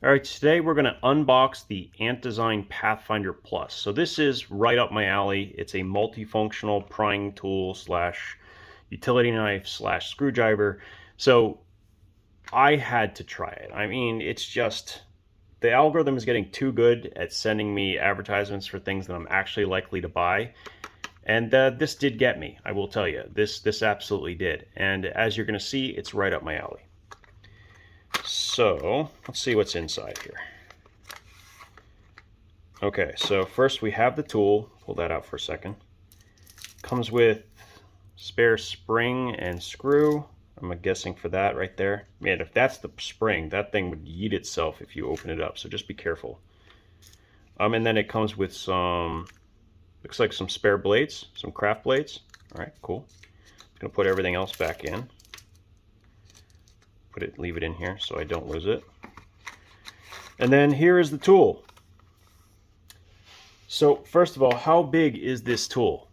All right, today we're going to unbox the Ant Design Pathfinder Plus. So this is right up my alley. It's a multifunctional prying tool slash utility knife slash screwdriver. So I had to try it. I mean, it's just, the algorithm is getting too good at sending me advertisements for things that I'm actually likely to buy. And this did get me, I will tell you. This absolutely did. And as you're going to see, it's right up my alley. So let's see what's inside here. Okay, so first we have the tool. Pull that out for a second. Comes with spare spring and screw. I'm guessing for that right there. Man, if that's the spring, that thing would yeet itself if you open it up, so just be careful. And then it comes with some, looks like some spare blades, some craft blades. All right, cool. I'm gonna put everything else back in. Leave it in here so I don't lose it. And then here is the tool. So first of all, how big is this tool?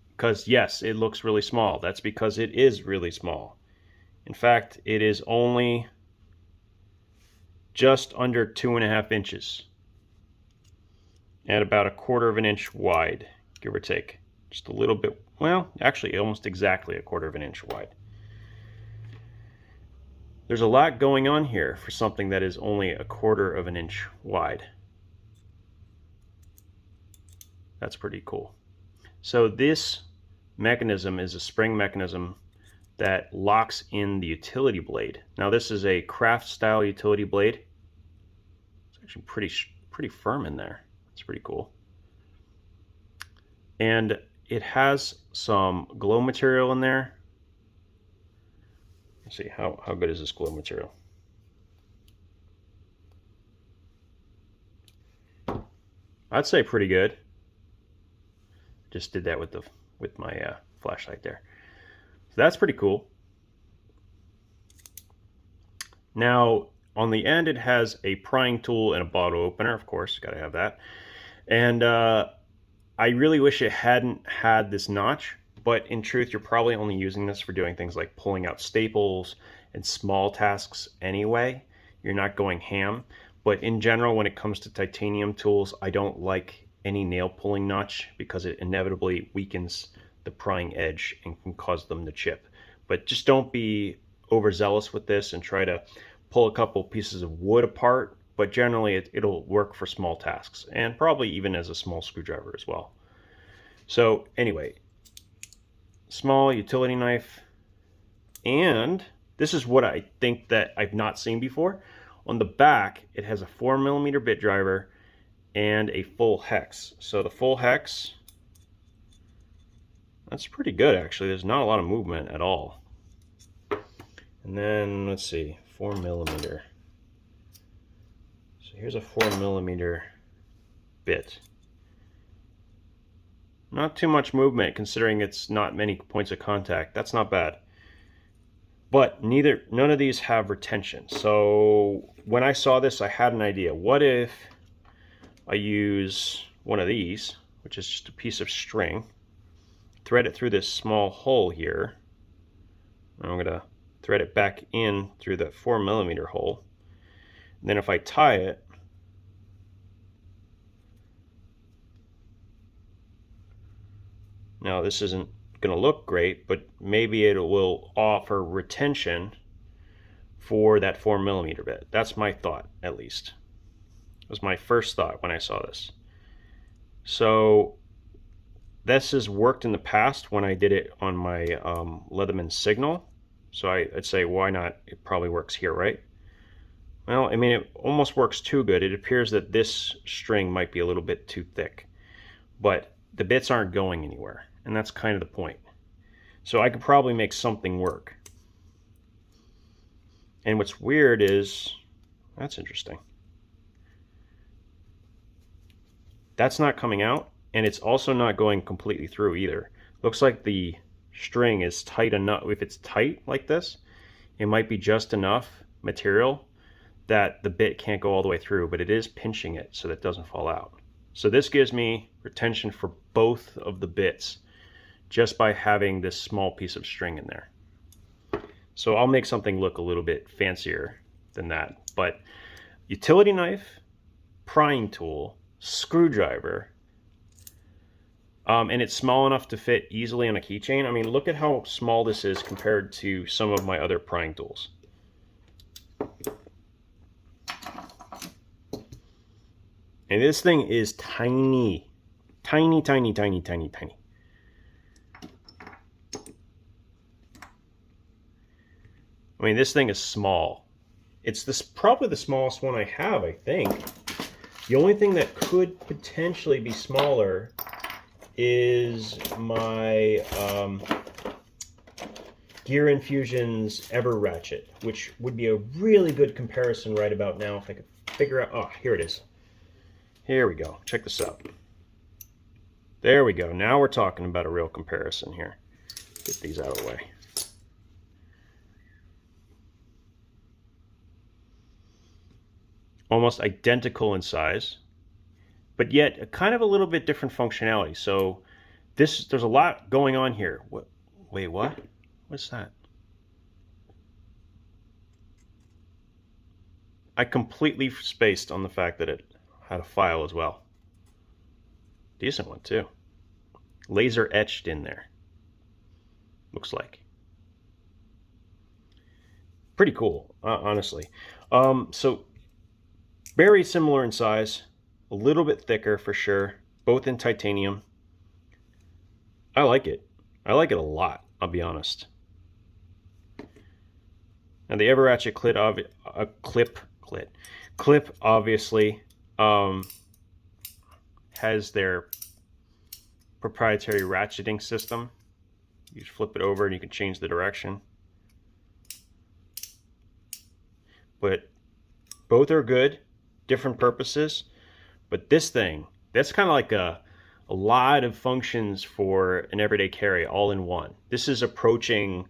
Because yes, it looks really small. That's because it is really small. In fact, it is only just under 2.5 inches and about 1/4 of an inch wide, give or take. Just a little bit, well, actually almost exactly 1/4 of an inch wide. There's a lot going on here for something that is only 1/4 of an inch wide. That's pretty cool. So this mechanism is a spring mechanism that locks in the utility blade. Now this is a craft style utility blade. It's actually pretty firm in there. It's pretty cool. And it has some glow material in there. Let's see, how good is this glow material? I'd say pretty good. Just did that with my flashlight there. So that's pretty cool. Now on the end it has a prying tool and a bottle opener, of course, gotta have that. And I really wish it hadn't had this notch. But in truth, you're probably only using this for doing things like pulling out staples and small tasks anyway. You're not going ham. But in general, when it comes to titanium tools, I don't like any nail pulling notch because it inevitably weakens the prying edge and can cause them to chip. But just don't be overzealous with this and try to pull a couple pieces of wood apart. But generally, it'll work for small tasks and probably even as a small screwdriver as well. So anyway, small utility knife, and this is what I think that I've not seen before. On the back it has a 4mm bit driver and a full hex. So the full hex, that's pretty good actually. There's not a lot of movement at all. And then let's see, 4mm. So here's a 4mm bit. Not too much movement considering it's not many points of contact. That's not bad. But none of these have retention. So when I saw this, I had an idea. What if I use one of these, which is just a piece of string, thread it through this small hole here. And I'm gonna thread it back in through the 4mm hole. And then if I tie it, now this isn't going to look great, but maybe it will offer retention for that 4mm bit. That's my thought, at least. It was my first thought when I saw this. So this has worked in the past when I did it on my Leatherman Signal. So I'd say, why not? It probably works here, right? Well, I mean, it almost works too good. It appears that this string might be a little bit too thick, but the bits aren't going anywhere. And that's kind of the point. So I could probably make something work. And what's weird is, that's interesting. That's not coming out, and it's also not going completely through either. Looks like the string is tight enough. If it's tight like this, it might be just enough material that the bit can't go all the way through, but it is pinching it so that it doesn't fall out. So this gives me retention for both of the bits just by having this small piece of string in there. So I'll make something look a little bit fancier than that. But utility knife, prying tool, screwdriver, and it's small enough to fit easily on a keychain. I mean, look at how small this is compared to some of my other prying tools. And this thing is tiny. Tiny, tiny, tiny, tiny, tiny. I mean, this thing is small. It's probably the smallest one I have, I think. The only thing that could potentially be smaller is my Gear Infusion's Ever Ratchet, which would be a really good comparison right about now if I could figure out. Oh, here it is. Here we go. Check this out. There we go. Now we're talking about a real comparison here. Get these out of the way. Almost identical in size, but yet kind of a little bit different functionality. So there's a lot going on here. Wait, what? What's that? I completely spaced on the fact that it had a file as well. Decent one too. Laser etched in there. Looks like. Pretty cool, honestly. So very similar in size, a little bit thicker for sure, both in titanium. I like it. I like it a lot, I'll be honest. Now the Ever Ratchet clip obviously has their proprietary ratcheting system. You just flip it over and you can change the direction. But both are good, different purposes. But this thing, that's kind of like a lot of functions for an everyday carry all in one. This is approaching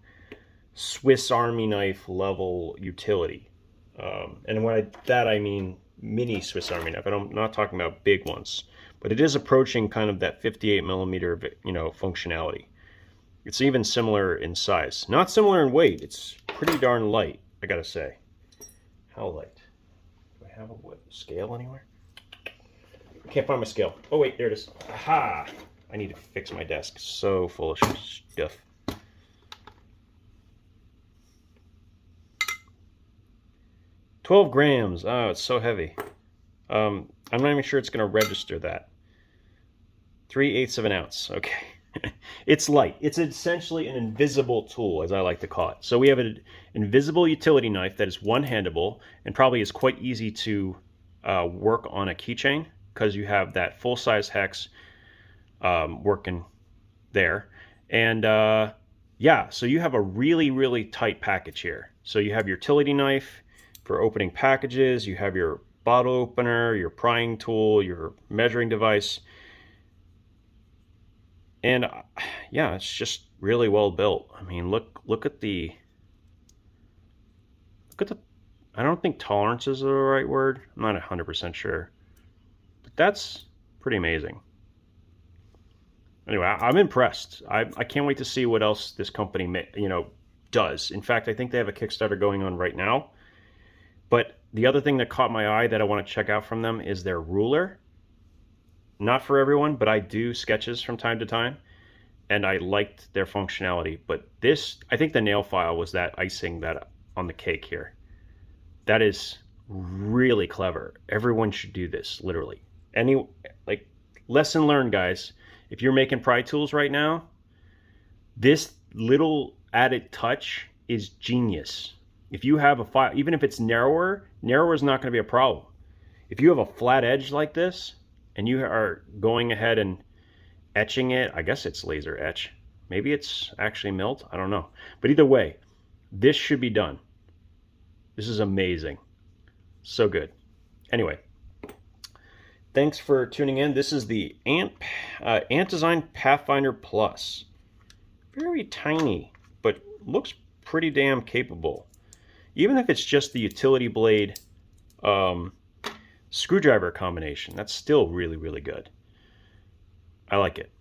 Swiss Army knife level utility. And by that I mean mini Swiss Army knife. I'm not talking about big ones, but it is approaching kind of that 58 millimeter, functionality. It's even similar in size. Not similar in weight. It's pretty darn light, I gotta say. How light? Do I have a scale anywhere? I can't find my scale. Oh wait, there it is. Aha! I need to fix my desk. So full of stuff. $12 grams. Oh, it's so heavy. I'm not even sure it's going to register that. 3/8 of an ounce. Okay. It's light. It's essentially an invisible tool, as I like to call it. So we have an invisible utility knife that is one-handable and probably is quite easy to work on a keychain because you have that full-size hex working there. And yeah, so you have a really, really tight package here. So you have your utility knife for opening packages, you have your bottle opener, your prying tool, your measuring device. And yeah, it's just really well built. I mean, look at the I don't think tolerances are the right word. I'm not 100% sure. But that's pretty amazing. Anyway, I'm impressed. I can't wait to see what else this company does. In fact, I think they have a Kickstarter going on right now. But the other thing that caught my eye that I want to check out from them is their ruler. Not for everyone, but I do sketches from time to time, and I liked their functionality. But this, I think the nail file was that icing that on the cake here. That is really clever. Everyone should do this, literally. Lesson learned, guys. If you're making pry tools right now, this little added touch is genius. If you have a file, even if it's narrower is not going to be a problem. If you have a flat edge like this, and you are going ahead and etching it, I guess it's laser etch. Maybe it's actually milled, I don't know. But either way, this should be done. This is amazing. So good. Anyway, thanks for tuning in. This is the Ant Design Pathfinder Plus. Very tiny, but looks pretty damn capable. Even if it's just the utility blade screwdriver combination, that's still really, really good. I like it.